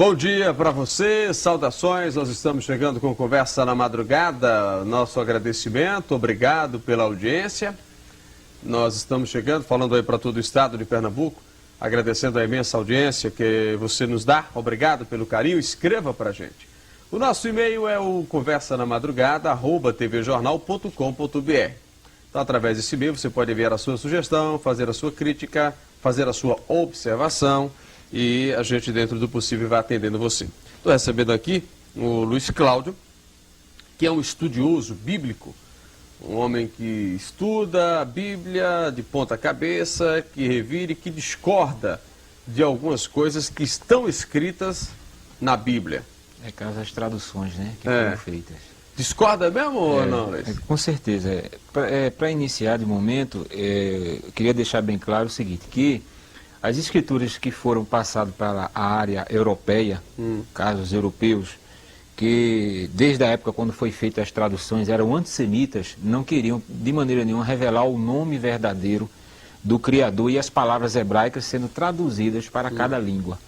Bom dia para você, saudações, nós estamos chegando com Conversa na Madrugada, nosso agradecimento, obrigado pela audiência. Nós estamos chegando, falando aí para todo o estado de Pernambuco, agradecendo a imensa audiência que você nos dá, obrigado pelo carinho, escreva para a gente. O nosso e-mail é o conversanamadrugada@tvjornal.com.br. Então, através desse e-mail você pode enviar a sua sugestão, fazer a sua crítica, fazer a sua observação, e a gente, dentro do possível, vai atendendo você. Estou recebendo aqui o Luiz Cláudio, que é um estudioso bíblico, um homem que estuda a Bíblia de ponta cabeça, que revira e que discorda de algumas coisas que estão escritas na Bíblia. É caso das traduções, né, que foram feitas. Discorda mesmo ou não, Luiz? Com certeza. Para iniciar de momento, eu queria deixar bem claro o seguinte, que as escrituras que foram passadas para a área europeia, casos europeus, que desde a época quando foi feitas as traduções eram antissemitas, não queriam de maneira nenhuma revelar o nome verdadeiro do Criador e as palavras hebraicas sendo traduzidas para cada língua.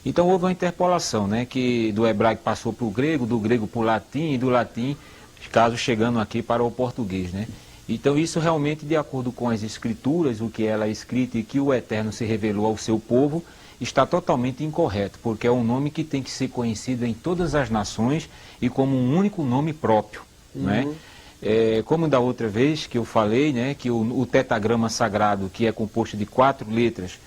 Então houve uma interpolação, né, que do hebraico passou para o grego, do grego para o latim e do latim, caso chegando aqui para o português, né? Então isso realmente, de acordo com as escrituras, o que ela é escrita e que o Eterno se revelou ao seu povo, está totalmente incorreto, porque é um nome que tem que ser conhecido em todas as nações e como um único nome próprio, né? Como da outra vez que eu falei, né, que o tetagrama sagrado, que é composto de 4 letras,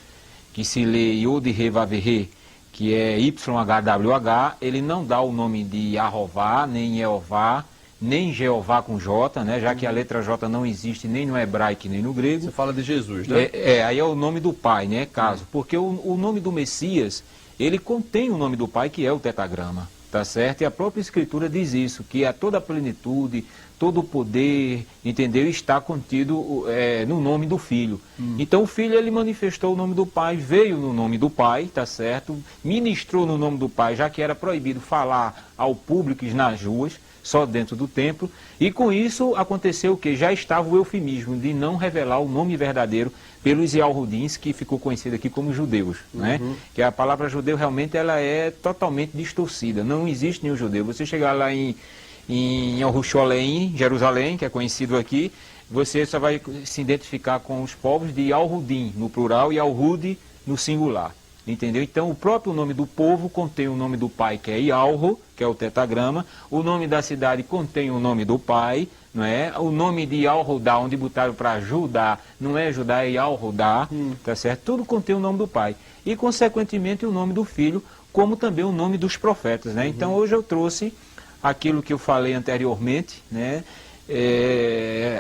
que se lê Yod He Vav He, que é YHWH, ele não dá o nome de Yahová, nem Jeová, nem Jeová com J, né, já que a letra J não existe nem no hebraico nem no grego. Você fala de Jesus, né? Aí é o nome do Pai, né, caso. Porque o nome do Messias, ele contém o nome do Pai, que é o tetagrama, tá certo? E a própria Escritura diz isso, que a toda a plenitude, todo o poder, entendeu? Está contido no nome do Filho. Então o Filho, ele manifestou o nome do Pai, veio no nome do Pai, tá certo? Ministrou no nome do Pai, já que era proibido falar ao público nas ruas, só dentro do templo, e com isso aconteceu o que? Já estava o eufemismo de não revelar o nome verdadeiro pelos Yahudins, que ficou conhecido aqui como judeus, né? Que a palavra judeu realmente ela é totalmente distorcida, não existe nenhum judeu. Você chegar lá em Yerushalayim, Jerusalém, que é conhecido aqui, você só vai se identificar com os povos de Yahudim no plural e Yahudi no singular. Entendeu? Então, o próprio nome do povo contém o nome do pai, que é Yalro, que é o tetagrama. O nome da cidade contém o nome do pai, não é? O nome de Yalrodá, onde botaram para Judá, não é Judá, é Yalrodá, tá certo? Tudo contém o nome do pai. E, consequentemente, o nome do filho, como também o nome dos profetas, né? Então, hoje eu trouxe aquilo que eu falei anteriormente, né?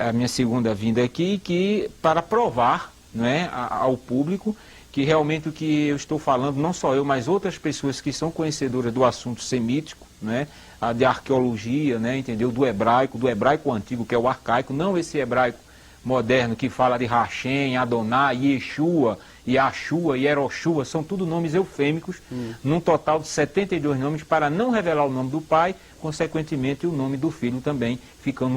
A minha segunda vinda aqui, que para provar, não é, ao público, que realmente o que eu estou falando, não só eu, mas outras pessoas que são conhecedoras do assunto semítico, né, de arqueologia, né, entendeu, do hebraico antigo, que é o arcaico, não esse hebraico moderno que fala de Hashem, Adonai, Yeshua, Yashua, Yeroshua, são tudo nomes eufêmicos, num total de 72 nomes, para não revelar o nome do pai, consequentemente o nome do filho também ficando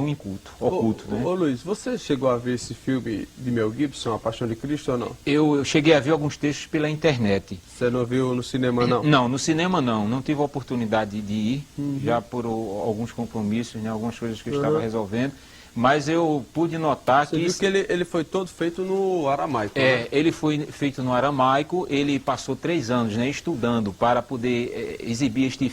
oculto. Né? Ô Luiz, você chegou a ver esse filme de Mel Gibson, A Paixão de Cristo, ou não? Eu cheguei a ver alguns textos pela internet. Você não viu no cinema, não? Não, no cinema não tive a oportunidade de ir, já por alguns compromissos, né, algumas coisas que eu estava resolvendo. Mas eu pude notar Você viu que ele foi todo feito no aramaico, né? Ele foi feito no aramaico, ele passou 3 anos, né, estudando para poder exibir este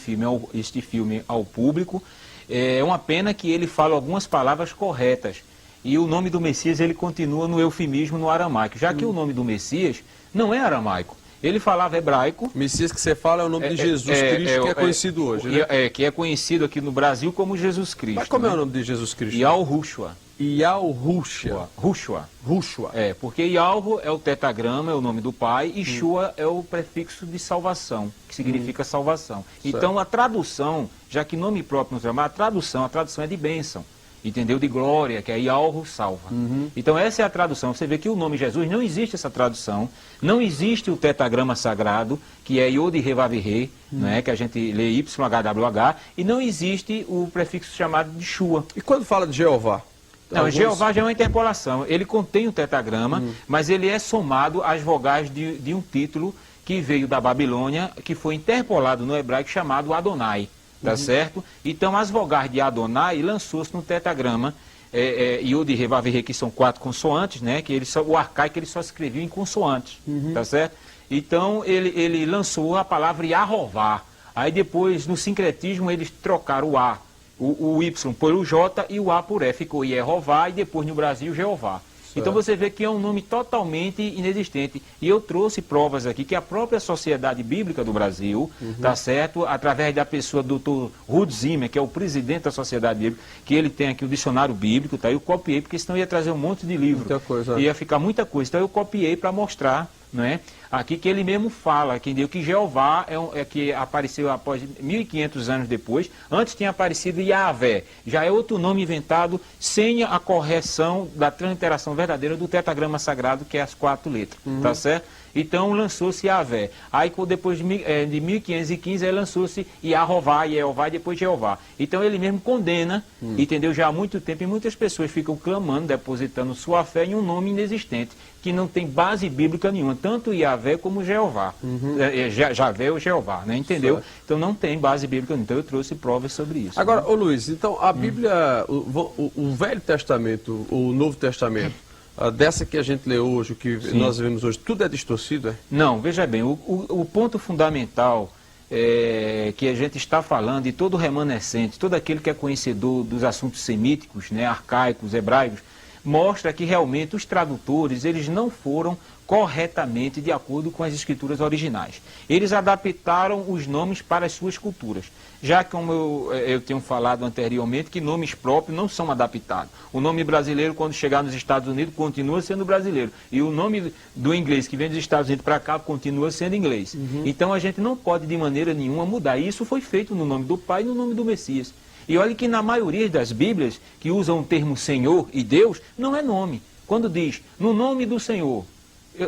filme ao público. É uma pena que ele fala algumas palavras corretas. E o nome do Messias, ele continua no eufemismo no aramaico, já que o nome do Messias não é aramaico. Ele falava hebraico. Messias que você fala é o nome de Jesus Cristo, que é conhecido hoje, né? Que é conhecido aqui no Brasil como Jesus Cristo. Mas como né? é o nome de Jesus Cristo? Yalrushua. Rushua. Porque Yalro é o tetagrama, é o nome do pai, e Shua é o prefixo de salvação, que significa salvação. Então a tradução, já que nome próprio nos chama, a tradução é de bênção. Entendeu? De glória, que é Yalro salva. Então essa é a tradução. Você vê que o nome Jesus não existe essa tradução. Não existe o tetagrama sagrado, que é Yod He Vav He, né, que a gente lê YHWH, e não existe o prefixo chamado de Shua. E quando fala de Jeová? Não, Jeová já é uma interpolação. Ele contém o tetagrama, mas ele é somado às vogais de um título que veio da Babilônia, que foi interpolado no hebraico chamado Adonai, tá certo? Então as vogais de Adonai lançou-se no tetragrama, Yod, He, Vav, He, que são 4 consoantes, né? Que o arcaico ele só escrevia em consoantes, tá certo? Então ele lançou a palavra Yahová. Aí depois, no sincretismo, eles trocaram o A, o Y por o J e o A por E. Ficou Yehová e depois no Brasil Jeová. Então você vê que é um nome totalmente inexistente. E eu trouxe provas aqui que a própria Sociedade Bíblica do Brasil, tá certo? Através da pessoa do Dr. Ruth Zimmer, que é o presidente da Sociedade Bíblica, que ele tem aqui o dicionário bíblico, tá? Eu copiei, porque senão ia trazer um monte de livro. Muita coisa. Ia ficar muita coisa. Então eu copiei para mostrar, não é? Aqui que ele mesmo fala, que Jeová que apareceu após 1.500 anos depois. Antes tinha aparecido Yahvé, já é outro nome inventado sem a correção da transliteração verdadeira do tetragrama sagrado, que é as 4 letras, tá certo? Então lançou-se Yahvé. Aí depois de 1515 aí lançou-se Yahová, Yehová e depois Jeová. Então ele mesmo condena, entendeu? Já há muito tempo, e muitas pessoas ficam clamando, depositando sua fé em um nome inexistente, que não tem base bíblica nenhuma, tanto Yahvé como Jeová. Javé ou Jeová, né? Entendeu? Certo. Então não tem base bíblica, então eu trouxe provas sobre isso. Agora, ô Luiz, então a Bíblia, o Velho Testamento, o Novo Testamento, dessa que a gente lê hoje, o que nós vemos hoje, tudo é distorcido, é? Não, veja bem, o ponto fundamental que a gente está falando, e todo remanescente, todo aquele que é conhecedor dos assuntos semíticos, né, arcaicos, hebraicos, mostra que realmente os tradutores, eles não foram corretamente de acordo com as escrituras originais. Eles adaptaram os nomes para as suas culturas. Já como eu tenho falado anteriormente, que nomes próprios não são adaptados. O nome brasileiro, quando chegar nos Estados Unidos, continua sendo brasileiro. E o nome do inglês que vem dos Estados Unidos para cá, continua sendo inglês. Então a gente não pode de maneira nenhuma mudar. E isso foi feito no nome do Pai e no nome do Messias. E olha que na maioria das Bíblias, que usam o termo Senhor e Deus, não é nome. Quando diz, no nome do Senhor,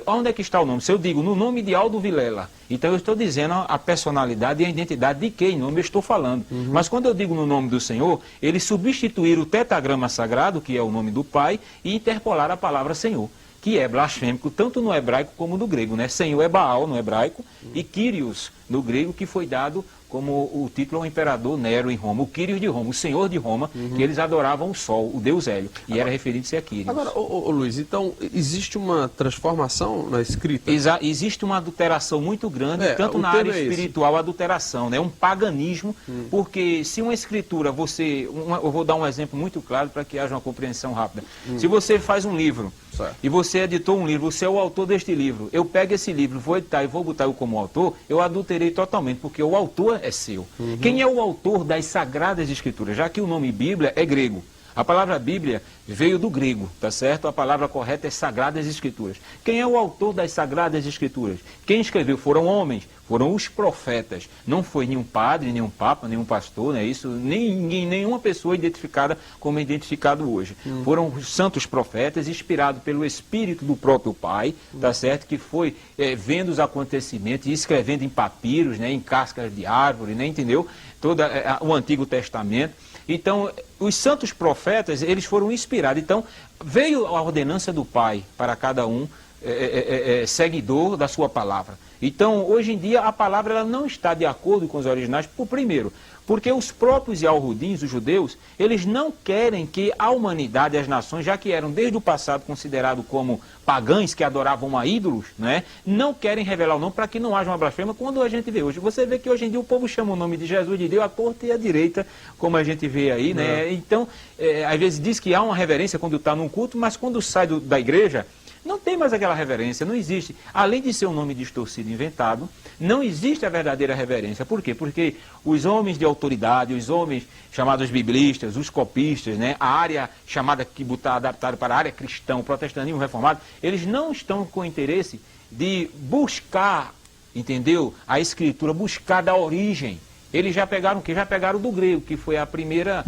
onde é que está o nome? Se eu digo, no nome de Aldo Vilela, então eu estou dizendo a personalidade e a identidade de quem nome eu estou falando. Mas quando eu digo no nome do Senhor, eles substituíram o tetragrama sagrado, que é o nome do Pai, e interpolaram a palavra Senhor, que é blasfêmico tanto no hebraico como no grego, né? Senhor é Baal no hebraico e Kyrios no grego, que foi dado como o título ao imperador Nero em Roma, o Kyrios de Roma, o Senhor de Roma, que eles adoravam o Sol, o Deus Hélio, e era referido-se a Kyrios. Agora, Luiz, então existe uma transformação na escrita? Existe uma adulteração muito grande, tanto na área espiritual, adulteração, né? Um paganismo, porque se uma escritura, eu vou dar um exemplo muito claro para que haja uma compreensão rápida. Se você faz um livro, e você editou um livro, você é o autor deste livro, eu pego esse livro, vou editar e vou botar eu como autor, eu adulterei totalmente, porque o autor é seu. Quem é o autor das Sagradas Escrituras? Já que o nome Bíblia é grego. A palavra Bíblia veio do grego, tá certo? A palavra correta é Sagradas Escrituras. Quem é o autor das Sagradas Escrituras? Quem escreveu foram homens, foram os profetas. Não foi nenhum padre, nenhum papa, nenhum pastor, né? Isso, nenhuma pessoa identificada como é identificado hoje. Foram os santos profetas, inspirados pelo Espírito do próprio Pai, tá certo? Que foi vendo os acontecimentos e escrevendo em papiros, né? Em cascas de árvore, né? Entendeu? Todo o Antigo Testamento. Então, os santos profetas, eles foram inspirados. Então, veio a ordenança do Pai para cada um seguidor da sua palavra. Então, hoje em dia, a palavra ela não está de acordo com os originais, primeiro, porque os próprios Yahudins, os judeus, eles não querem que a humanidade e as nações, já que eram desde o passado considerados como pagãos que adoravam a ídolos, né, não querem revelar o nome para que não haja uma blasfêmia, quando a gente vê hoje. Você vê que hoje em dia o povo chama o nome de Jesus de Deus à torta e à direita, como a gente vê aí, né? Então, às vezes diz que há uma reverência quando está num culto, mas quando sai da igreja, não tem mais aquela reverência, não existe. Além de ser um nome distorcido, inventado, não existe a verdadeira reverência. Por quê? Porque os homens de autoridade, os homens chamados biblistas, os copistas, né, a área chamada que está adaptada para a área cristã, o protestantismo reformado, eles não estão com interesse de buscar, entendeu? A escritura, buscar da origem. Eles já pegaram o quê? Já pegaram do grego, que foi a primeira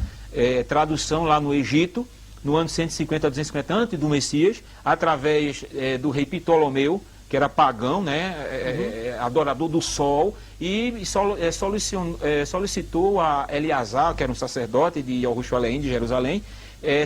tradução lá no Egito, no ano 150 a 250 antes do Messias, através do rei Ptolomeu, que era pagão, né, adorador do sol, e solicitou a Eleazar, que era um sacerdote de Jerusalém, de Jerusalém,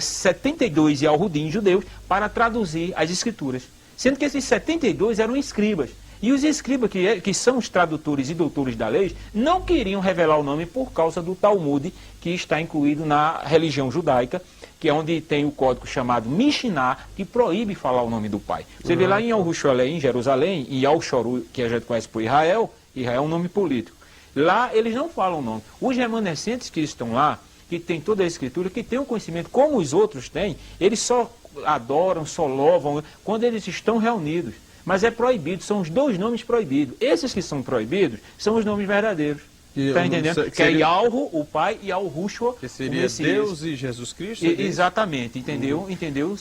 72 Yahudim judeus para traduzir as escrituras. Sendo que esses 72 eram escribas. E os escribas, que são os tradutores e doutores da lei, não queriam revelar o nome por causa do Talmud, que está incluído na religião judaica, que é onde tem o código chamado Mishnah, que proíbe falar o nome do pai. Você vê lá em Al-Rusholé, em Jerusalém, em Al-Shoru, que a gente conhece por Israel, Israel é um nome político. Lá eles não falam o nome. Os remanescentes que estão lá, que tem toda a escritura, que tem o conhecimento como os outros têm, eles só adoram, só louvam quando eles estão reunidos. Mas é proibido, são os dois nomes proibidos. Esses que são proibidos são os nomes verdadeiros. Está entendendo? Que é Yahweh, o Pai, e Al-Rushua, que seria Deus e Jesus Cristo? Exatamente, entendeu? Entendeu?